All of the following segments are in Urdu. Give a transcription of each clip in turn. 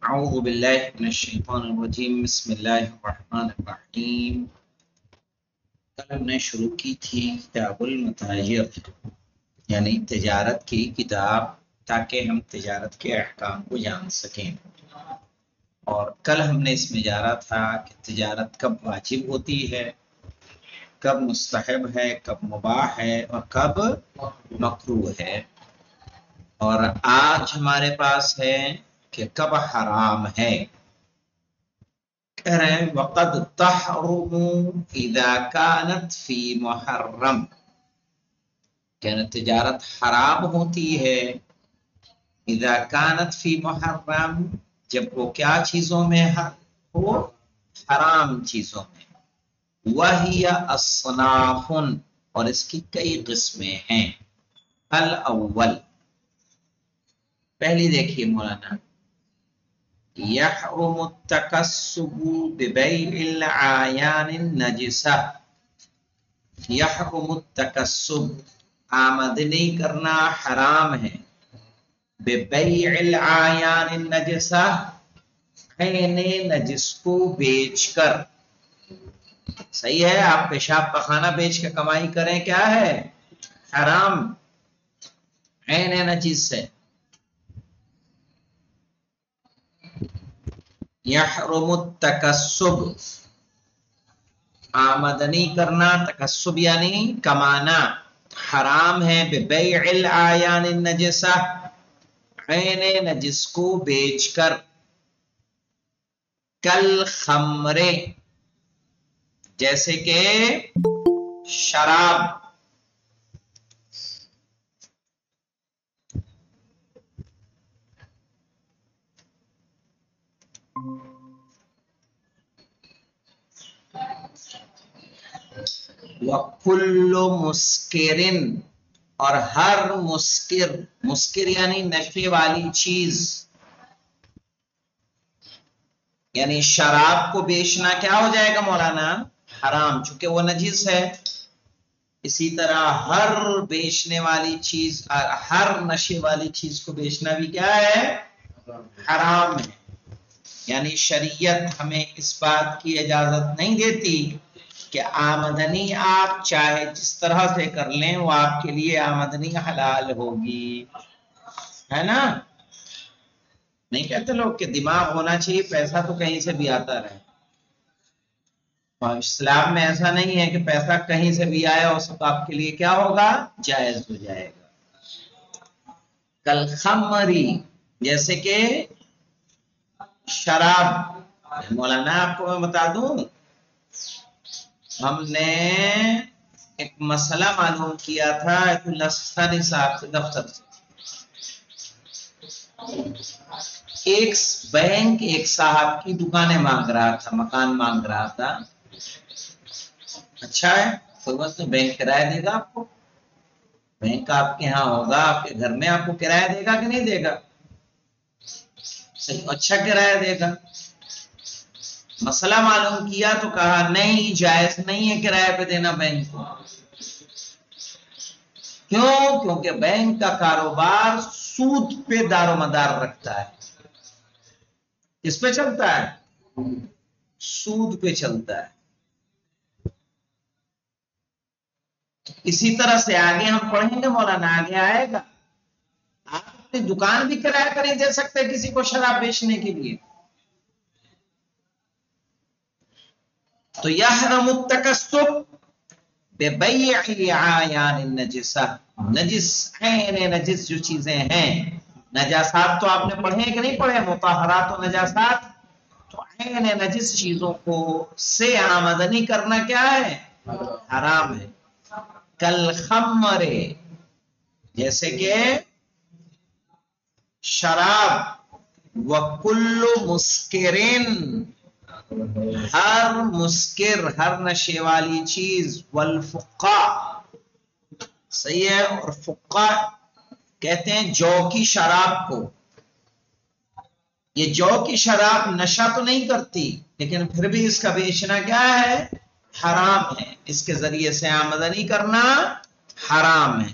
اعوذ باللہ من الشیطان الرجیم بسم اللہ الرحمن الرحیم۔ کل ہم نے شروع کی تھی کتاب المتاجر، یعنی تجارت کی کتاب، تاکہ ہم تجارت کے احکام کو جان سکیں۔ اور کل ہم نے اس میں جانا تھا کہ تجارت کب واجب ہوتی ہے، کب مستحب ہے، کب مباح ہے اور کب مکروہ ہے۔ اور آج ہمارے پاس ہے کہ کب حرام ہے۔ کہہ رہے ہیں وقد تحرم اذا كانت فی محرم، کہنا تجارت حرام ہوتی ہے اذا كانت فی محرم، جب وہ کیا چیزوں میں ہو، حرام چیزوں میں۔ وہی اصناف، اور اس کی کئی قسمیں ہیں۔ الاول، پہلی دیکھیے مولانا، یحرم التکسب ببیع العیان النجسہ۔ یحرم التکسب، آمدنی کرنا حرام ہے، ببیع العیان النجسہ، عین نجس کو بیچ کر۔ صحیح ہے، آپ پیشاب پخانہ بیچ کے کمائی کریں، کیا ہے؟ حرام، عین نجس ہے۔ یحرم التکسب، آمدنی کرنا، تکسب یعنی کمانا، حرام ہے، ببیع العیان النجسہ، عین نجس کو بیچ کر۔ کل خمر، جیسے کہ شراب، وَكُلُّ مُسْكِرٍ، اور ہر مسکر، مسکر یعنی نشے والی چیز، یعنی شراب کو بیچنا کیا ہو جائے گا مولانا؟ حرام، چونکہ وہ نجس ہے۔ اسی طرح ہر بیچنے والی چیز، ہر نشے والی چیز کو بیچنا بھی کیا ہے؟ حرام ہے۔ یعنی شریعت ہمیں اس بات کی اجازت نہیں دیتی کہ آمدنی آپ چاہے جس طرح سے کر لیں، وہ آپ کے لیے آمدنی حلال ہوگی، ہے نا؟ نہیں کہتے لوگ کہ دماغ ہونا چاہیے، پیسہ تو کہیں سے بھی آتا رہے۔ اور اسلام میں ایسا نہیں ہے کہ پیسہ کہیں سے بھی آیا اور سب آپ کے لیے کیا ہوگا؟ جائز ہو جائے گا۔ کل خمری، جیسے کہ شراب۔ مولانا آپ کو میں بتا دوں، ہم نے ایک مسئلہ معلوم کیا تھا لسانی صاحب سے، دفتر سے۔ ایک بینک ایک صاحب کی دکانیں مانگ رہا تھا، مکان مانگ رہا تھا۔ اچھا ہے، کوئی بات نہیں، بینک کرایہ دے گا آپ کو، بینک آپ کے ہاں ہوگا، آپ کے گھر میں آپ کو کرایہ دے گا کہ نہیں دے گا؟ صحیح، اچھا کرایہ دے گا۔ مسئلہ معلوم کیا تو کہا نہیں، جائز نہیں ہے کرایہ پہ دینا بینک کو۔ کیوں؟ کیونکہ بینک کا کاروبار سود پہ دار و مدار رکھتا ہے۔ کس پہ چلتا ہے؟ سود پہ چلتا ہے۔ اسی طرح سے آگے ہم پڑھیں گے مولانا، آگے آئے گا، آپ اپنی دکان بھی کرایہ پر نہیں دے سکتے کسی کو شراب بیچنے کے لیے۔ تو یحرم التکسب ببیع العیان النجسہ، نجس، عین نجس جو چیزیں ہیں، نجاسات تو آپ نے پڑھے کہ نہیں پڑھے؟ مطہرات و نجاسات، تو عین نجس چیزوں کو سے آمدنی کرنا کیا ہے؟ حرام ہے۔ کل خمر، جیسے کہ شراب، وَكُلُّ مُسْكِرٍ، ہر مسکر، ہر نشے والی چیز، والفقا، صحیح ہے، اور فقا کہتے ہیں جو کی شراب کو۔ یہ جو کی شراب نشہ تو نہیں کرتی، لیکن پھر بھی اس کا بیچنا کیا ہے؟ حرام ہے، اس کے ذریعے سے آمدنی کرنا حرام ہے۔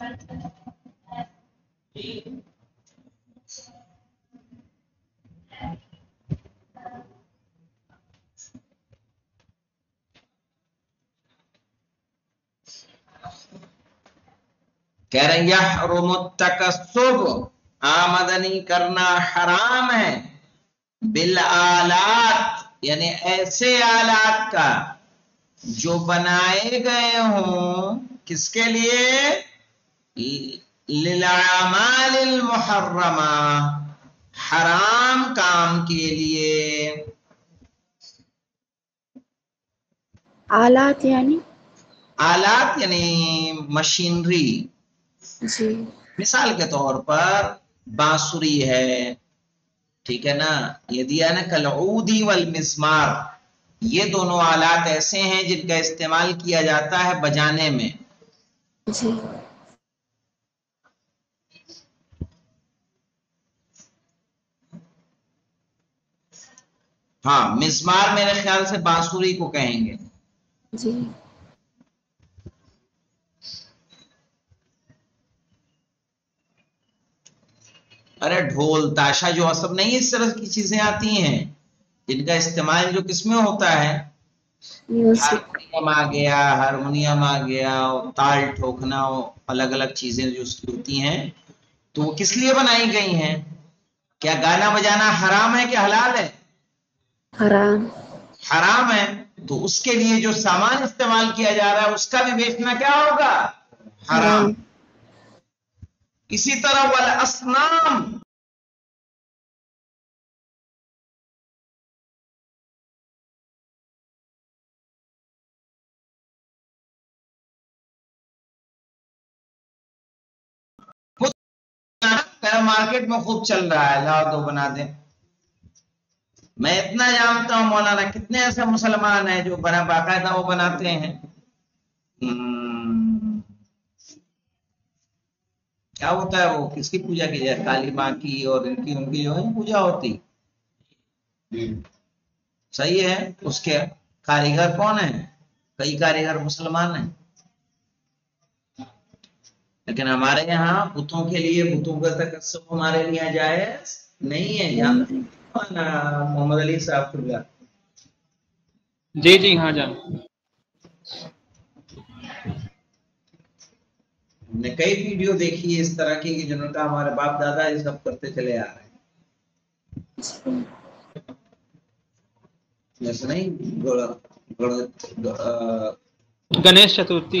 کہہ رہے ہیں یحرم التکسب، آمدنی کرنا حرام ہے، بالآلات یعنی ایسے آلات کا جو بنائے گئے ہوں کس کے لیے؟ للعمال المحرمہ، حرام کام کے لیے۔ آلات یعنی آلات یعنی مشینری، جی مثال کے طور پر بانسری ہے، ٹھیک ہے نا، یہ دیا نا کالعودی والمزمار، یہ دونوں آلات ایسے ہیں جن کا استعمال کیا جاتا ہے بجانے میں۔ جی ہاں مزمار میرے خیال سے بانسری کو کہیں گے۔ جی ارے ڈھول تاشا جو سب نہیں اس طرح کی چیزیں آتی ہیں جن کا استعمال جو کس میں ہوتا ہے؟ میوزک ہارمونیم آ گیا، ہارمونیم آ گیا، تال ٹھوکنا، الگ الگ چیزیں جو اس کی ہوتی ہیں، تو وہ کس لیے بنائی گئی ہیں؟ کیا گانا بجانا حرام ہے کہ حلال ہے؟ حرام حرام ہے، تو اس کے لیے جو سامان استعمال کیا جا رہا ہے اس کا بھی بیچنا کیا ہوگا؟ حرام۔ حرام اسی طرح والاصنام، مارکیٹ میں خوب چل رہا ہے، لاؤ دو بنا دیں۔ میں اتنا جانتا ہوں مولانا کتنے ایسے مسلمان ہیں جو بنا باقاعدہ وہ بناتے ہیں۔ کیا ہوتا ہے وہ، کس کی پوجا کی جائے؟ کالی ماں کی اور ان کی جو ہے پوجا ہوتی، صحیح ہے، اس کے کاریگر کون ہیں؟ کئی کاریگر مسلمان ہیں، لیکن ہمارے یہاں بتوں کے لیے بتوں کا تکسب ہمارے لیے جائز نہیں ہے۔ محمد علی صاحب خدا جی جی ہاں جان، ہم نے کئی ویڈیو دیکھی ہے اس طرح کی کہ جنہوں کا ہمارے باپ دادا یہ سب کرتے چلے آ رہے ہیں، جیسے نہیں گنیش چترتھی،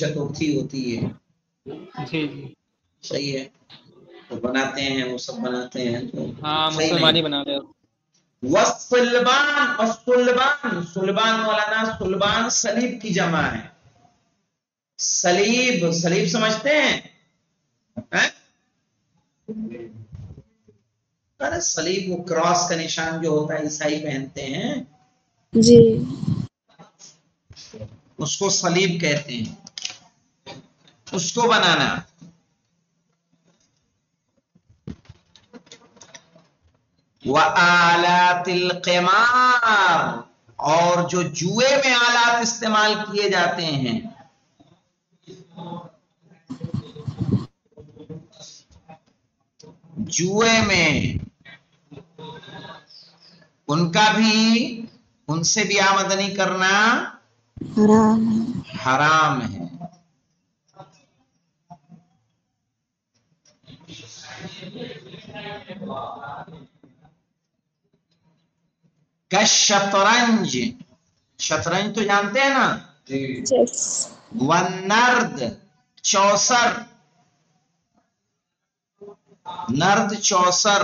چترتھی ہوتی ہے، جی جی صحیح ہے، تو بناتے ہیں، وہ سب بناتے ہیں، تو ہاں صحیح نہیں۔ مسلمان ہی بنا رہے ہو۔ والصلبان، صلبان مولانا، صلبان صلیب کی جمع ہے۔ صلیب، صلیب سمجھتے ہیں؟ ارے صلیب وہ کراس کا نشان جو ہوتا ہے عیسائی پہنتے ہیں، جی اس کو صلیب کہتے ہیں، اس کو بنانا۔ وآلات القمار، اور جو جوئے میں آلات استعمال کیے جاتے ہیں، جوئے میں ان کا بھی، ان سے بھی آمدنی کرنا حرام ہے۔ حرام ہے۔ کشطرنج، شطرنج تو جانتے ہیں نا؟ چیس والنرد، چوسر، نرد چوسر،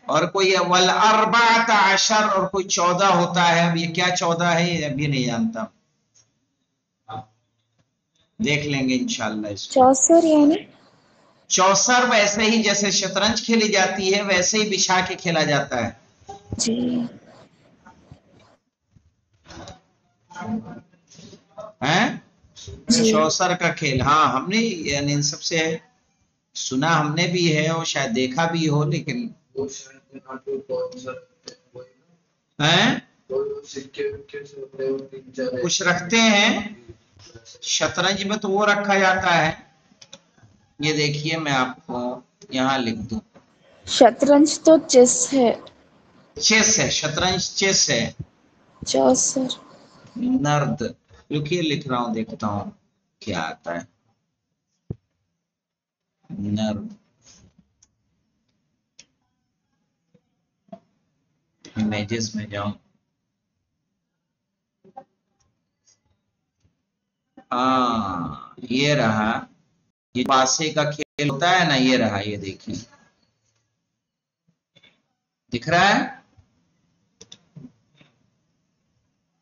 اور کوئی والاربعۃ عشر، اور کوئی 14 ہوتا ہے، اب یہ کیا 14 ہے یہ ابھی نہیں جانتا، دیکھ لیں گے انشاءاللہ اس کو۔ چوسر یعنی چوسر ویسے ہی جیسے شطرنج کھیلی جاتی ہے ویسے ہی بچھا کے کھیلا جاتا ہے، جی ہیں جی چوسر کا کھیل۔ ہاں ہم نے یعنی ان سب سے سنا ہم نے بھی ہے اور شاید دیکھا بھی ہو، لیکن ہیں کچھ رکھتے ہیں، شطرنج میں تو وہ رکھا جاتا ہے، یہ دیکھیے میں آپ کو یہاں لکھ دوں، شطرنج تو چیس ہے. چیس ہے، شطرنج چیس ہے. چیس سر. نرد، رکیے لکھ رہا ہوں، دیکھتا ہوں کیا آتا ہے. نرد، امیجز میں جاؤں، ہاں یہ رہا، یہ پاسے کا کھیل ہوتا ہے نا، یہ رہا، یہ دیکھیں دکھ رہا ہے.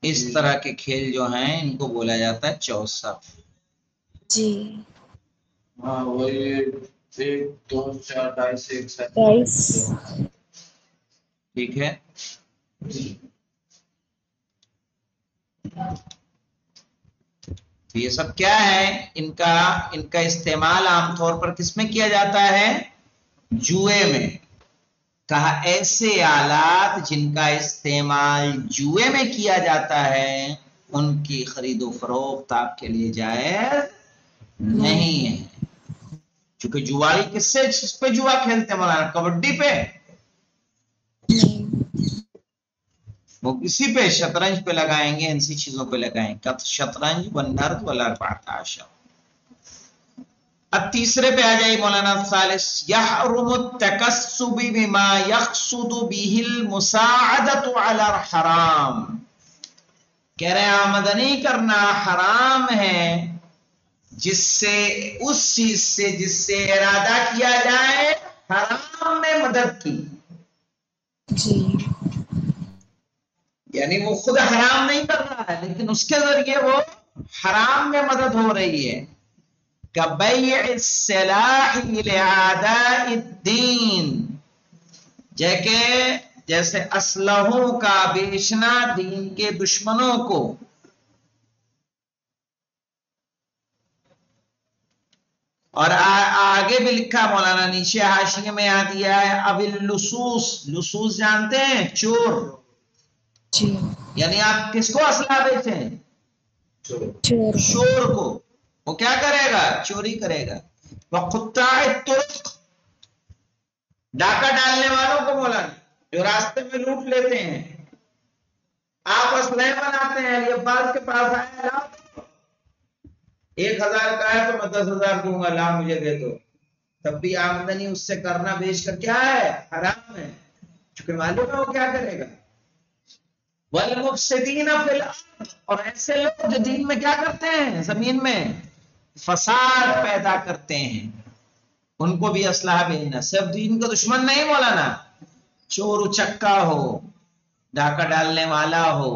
اس طرح کے کھیل جو ہیں ان کو بولا جاتا ہے چوسا. جی. ہاں وہی 1 2 4 ڈائس ایک ساتھ. ڈائس. ٹھیک ہے. تو یہ سب کیا ہے، ان کا استعمال عام طور پر کس میں کیا جاتا ہے؟ جوئے میں. کہا ایسے آلات جن کا استعمال جوئے میں کیا جاتا ہے ان کی خرید و فروخت آپ کے لیے جائز نہیں ہے. چونکہ جواری کس پہ جوا کھیلتے ہیں مولانا؟ کبڈی پہ، وہ کسی پہ شطرنج پہ لگائیں گے، ایسی چیزوں پہ لگائیں گے. شطرنج والنرد والاربعۃ عشر. اب تیسرے پہ آ جائیے مولانا. ثالث یحرم التکسب بما یقصد به المساعدۃ علی الحرام. کہہ رہے ہیں آمدنی کرنا حرام ہے جس سے، اس چیز سے جس سے ارادہ کیا جائے حرام میں مدد کی. جی. یعنی وہ خود حرام نہیں کر رہا ہے لیکن اس کے ذریعے وہ حرام میں مدد ہو رہی ہے. کبیع السلاح لاعداء الدین، جیسے اسلحوں کا بیچنا دین کے دشمنوں کو. اور آگے بھی لکھا مولانا، نیچے حاشیے میں آ دیا ہے اب اللصوص. لصوص جانتے ہیں؟ چور. جی. یعنی آپ کس کو اسلحہ بیچیں؟ چور. چور کو. وہ کیا کرے گا؟ چوری کرے گا. وقطاع الطرق، ڈاکہ ڈالنے والوں کو مولانا، جو راستے میں لوٹ لیتے ہیں. آپ اسلحے بناتے ہیں، یہ عباس کے پاس آیا، لا 1000 کا ہے تو میں 10,000 دوں گا، لا مجھے دے دو. تب بھی آمدنی اس سے کرنا بیچ کر کیا ہے؟ حرام ہے. چونکہ معلوم ہے وہ کیا کرے گا. والمفسدین فی الارض، اور ایسے لوگ جو دین میں کیا کرتے ہیں؟ زمین میں فساد پیدا کرتے ہیں، ان کو بھی اسلحہ بھیجنا. صرف دین کا دشمن نہیں مولانا، چور اچکا ہو، ڈاکہ ڈالنے والا ہو،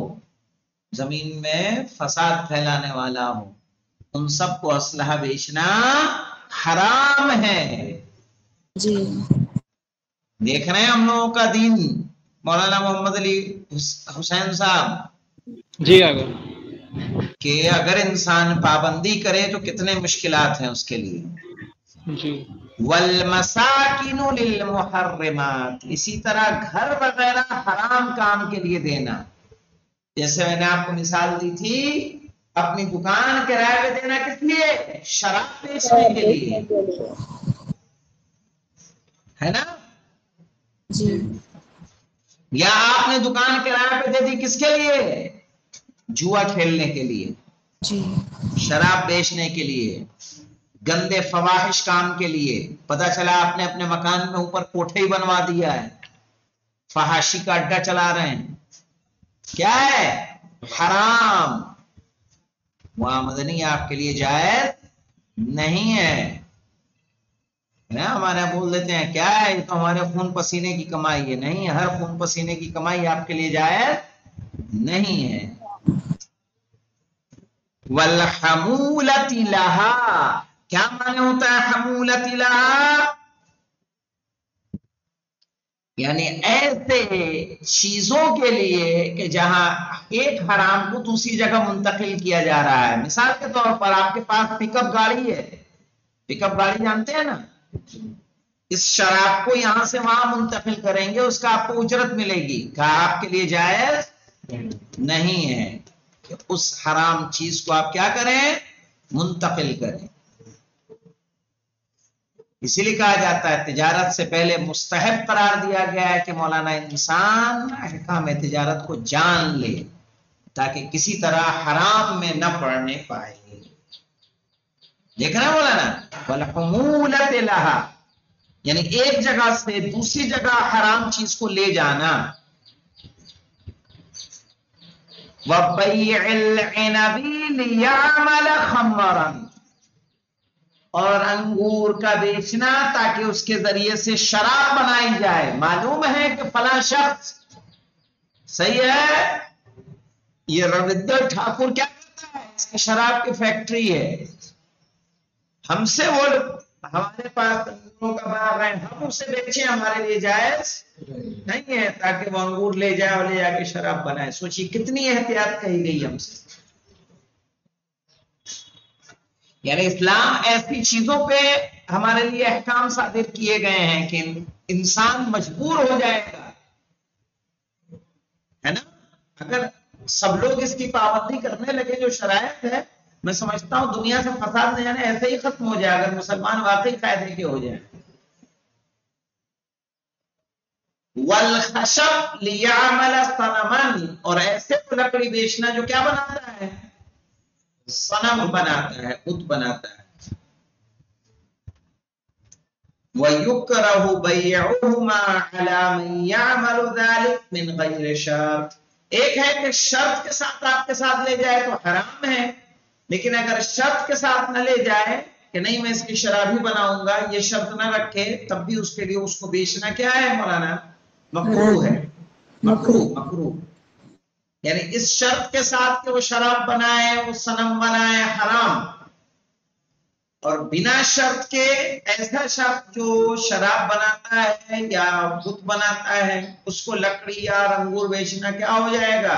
زمین میں فساد پھیلانے والا ہو، ان سب کو اسلحہ بیچنا حرام ہے. جی. دیکھ رہے ہیں ہم لوگوں کا دین مولانا محمد علی حسین صاحب، جی اگر کہ اگر انسان پابندی کرے تو کتنے مشکلات ہیں اس کے لیے. جی. والمساکن للمحرمات، اسی طرح گھر وغیرہ حرام کام کے لیے دینا. جیسے میں نے آپ کو مثال دی تھی، اپنی دکان کرائے پہ دینا کس لیے؟ شراب بیچنے کے لیے، ہے نا. جی. یا آپ نے دکان کرائے پہ دے دی کس کے لیے؟ جوا کھیلنے کے لیے، جی. شراب بیچنے کے لیے، گندے فواحش کام کے لیے. پتا چلا آپ نے اپنے مکان میں اوپر کوٹھے ہی بنوا دیا ہے، فحاشی کا اڈا چلا رہے ہیں. کیا ہے؟ حرام. وہ آمدنی آپ کے لیے جائز نہیں ہے. ہمارے یہاں بول دیتے ہیں کیا ہے، یہ تو ہمارے خون پسینے کی کمائی ہے. نہیں، ہر خون پسینے کی کمائی آپ کے لیے جائز نہیں ہے. والحمولۃ لہا، کیا معنی ہوتا ہے حمولۃ لہا؟ یعنی ایسے چیزوں کے لیے کہ جہاں ایک حرام کو دوسری جگہ منتقل کیا جا رہا ہے. مثال کے طور پر آپ کے پاس پک اپ گاڑی ہے، پک اپ گاڑی جانتے ہیں نا، اس شراب کو یہاں سے وہاں منتقل کریں گے، اس کا آپ کو اجرت ملے گی. کہا آپ کے لیے جائز نہیں ہے کہ اس حرام چیز کو آپ کیا کریں؟ منتقل کریں. اسی لیے کہا جاتا ہے تجارت سے پہلے مستحب قرار دیا گیا ہے کہ مولانا انسان احکام تجارت کو جان لے تاکہ کسی طرح حرام میں نہ پڑنے پائے. دیکھ رہے ہیں مولانا؟ والحمولۃ لہا، یعنی ایک جگہ سے دوسری جگہ حرام چیز کو لے جانا. وَبَيْعِ الْعِنَبِ لِيَعْمَلَ خَمَّرًا، اور انگور کا بیچنا تاکہ اس کے ذریعے سے شراب بنائی جائے. معلوم ہے کہ فلاں شخص صحیح ہے، یہ روندر ٹھاکر کیا کرتا ہے، اس کی شراب کی فیکٹری ہے، ہم سے وہ ہمارے پاس انگوروں کا باغ ہے، ہم اسے بیچیں، ہمارے لیے جائز نہیں ہے تاکہ وہ انگور لے جائے اور لے جا کے شراب بنائے. سوچیے کتنی احتیاط کہی گئی ہم سے. یعنی اسلام ایسی چیزوں پہ ہمارے لیے احکام صادر کیے گئے ہیں کہ انسان مجبور ہو جائے گا، ہے نا. اگر سب لوگ اس کی پابندی کرنے لگے جو شرائط ہے، میں سمجھتا ہوں دنیا سے فساد نہ جانے ایسے ہی ختم ہو جائے اگر مسلمان واقعی فائدے کے ہو جائیں. والخشب لیعمل صنما، اور ایسے کو لکڑی بیچنا جو کیا بناتا ہے، صنم بناتا ہے، بت بناتا ہے. وَيُكْرَهُ بَيْعُهُمَا عَلَى مَنْ يَعْمَلُ ذَلِكَ مِنْ غَيْرِ شَرْطٍ. ایک ہے کہ شرط کے ساتھ آپ کے ساتھ لے جائے تو حرام ہے، لیکن اگر شرط کے ساتھ نہ لے جائے کہ نہیں میں اس کی شراب ہی بناؤں گا، یہ شرط نہ رکھے، تب بھی اس کے لیے اس کو بیچنا کیا ہے مولانا؟ مکروہ ہے. مکروہ یعنی اس شرط کے ساتھ کہ وہ شراب بنائے، وہ صنم بنائے، حرام. اور بنا شرط کے ایسا شخص جو شراب بناتا ہے یا بت بناتا ہے اس کو لکڑی یا انگور بیچنا کیا ہو جائے گا؟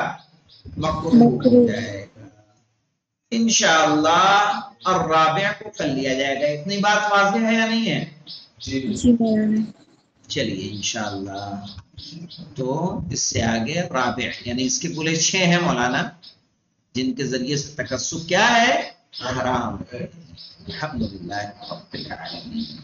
مکروہ ہو جائے گا. انشاءاللہ الرابع کو کر لیا جائے گا. اتنی بات واضح ہے یا نہیں ہے؟ جی مولانا. چلیے انشاءاللہ. تو اس سے آگے رابع یعنی اس کے پورے 6 ہیں مولانا جن کے ذریعے سے تکسب کیا ہے؟ حرام ہے. الحمدللہ رب العالمین.